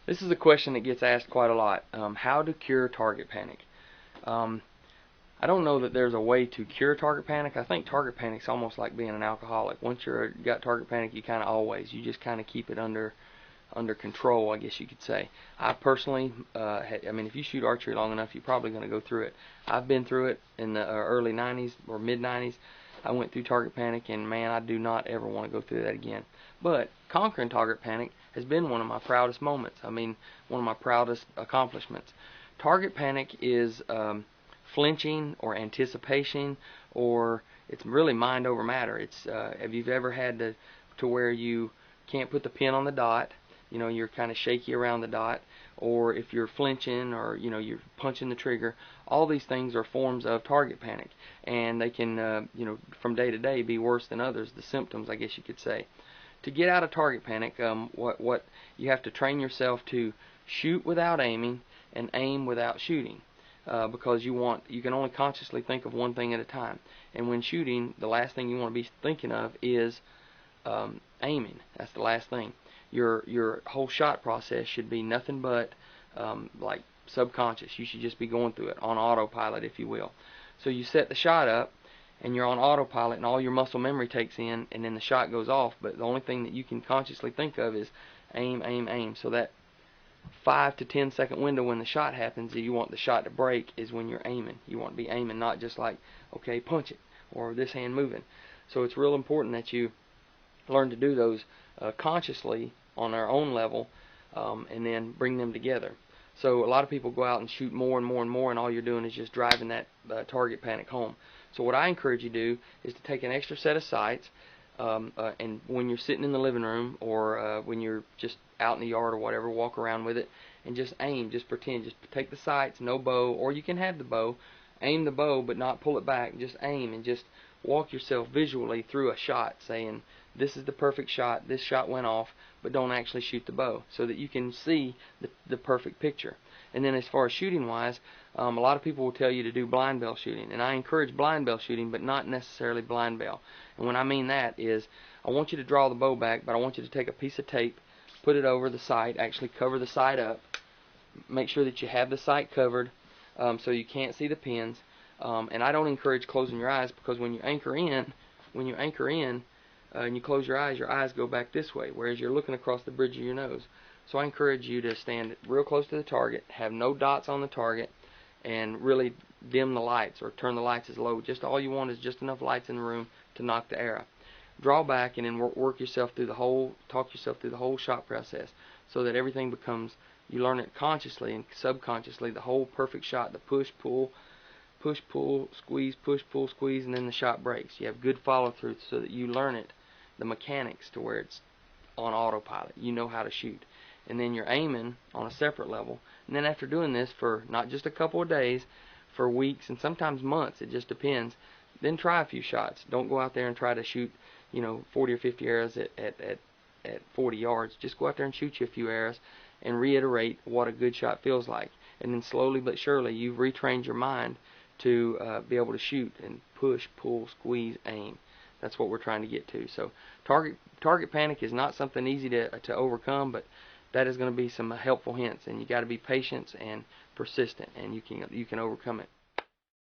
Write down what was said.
This is a question that gets asked quite a lot. How to cure target panic? Um, I don't know that there's a way to cure target panic. I think target panic's almost like being an alcoholic. Once you're got target panic, you kind of always. You just kind of keep it under control, I guess you could say. I personally, I mean, if you shoot archery long enough, you're probably going to go through it. I've been through it in the early 90s or mid 90s. I went through target panic, and man, I do not ever want to go through that again. But conquering target panic has been one of my proudest moments. I mean, one of my proudest accomplishments. Target panic is flinching or anticipation, or it's really mind over matter. It's have you ever had to where you can't put the pin on the dot? You know, you're kind of shaky around the dot, or if you're flinching, or you know, you're punching the trigger. All these things are forms of target panic, and they can, you know, from day to day be worse than others. The symptoms, I guess you could say. To get out of target panic, what you have to train yourself to shoot without aiming and aim without shooting. Because you can only consciously think of one thing at a time, and when shooting, the last thing you want to be thinking of is aiming. That's the last thing. Your whole shot process should be nothing but like subconscious. You should just be going through it on autopilot, if you will. So you set the shot up, and you're on autopilot, and all your muscle memory takes in, and then the shot goes off. But the only thing that you can consciously think of is aim, aim, aim. So that 5 to 10 second window when the shot happens, you want the shot to break, is when you're aiming. You want to be aiming, not just like, okay, punch it, or this hand moving. So it's real important that you learn to do those consciously on our own level, and then bring them together. So a lot of people go out and shoot more and more and more, and all you're doing is just driving that target panic home. So what I encourage you to do is to take an extra set of sights, and when you're sitting in the living room, or when you're just out in the yard or whatever, walk around with it and just aim. Just pretend. Just take the sights, no bow, or you can have the bow. Aim the bow, but not pull it back. Just aim and just walk yourself visually through a shot, saying, this is the perfect shot, this shot went off, but don't actually shoot the bow, so that you can see the perfect picture. And then as far as shooting wise, a lot of people will tell you to do blind bell shooting, and I encourage blind bell shooting, but not necessarily blind bell. And when I mean that is, I want you to draw the bow back, but I want you to take a piece of tape, put it over the sight, actually cover the sight up, make sure that you have the sight covered, so you can't see the pins. And I don't encourage closing your eyes, because when you anchor in, and you close your eyes go back this way, whereas you're looking across the bridge of your nose. So I encourage you to stand real close to the target, have no dots on the target, and really dim the lights, or turn the lights as low. Just all you want is just enough lights in the room to knock the air out. Draw back, and then talk yourself through the whole shot process, so that everything becomes, you learn it consciously and subconsciously, the whole perfect shot, the push, pull, squeeze, push, pull, squeeze, and then the shot breaks. You have good follow through, so that you learn it, the mechanics, to where it's on autopilot. You know how to shoot. And then you're aiming on a separate level. And then after doing this for not just a couple of days, for weeks and sometimes months, it just depends, then try a few shots. Don't go out there and try to shoot, you know, 40 or 50 arrows at 40 yards. Just go out there and shoot you a few arrows and reiterate what a good shot feels like. And then slowly but surely, you've retrained your mind to be able to shoot and push, pull, squeeze, aim. That's what we're trying to get to. So target panic is not something easy to overcome, but that is going to be some helpful hints, and you got to be patient and persistent, and you can overcome it.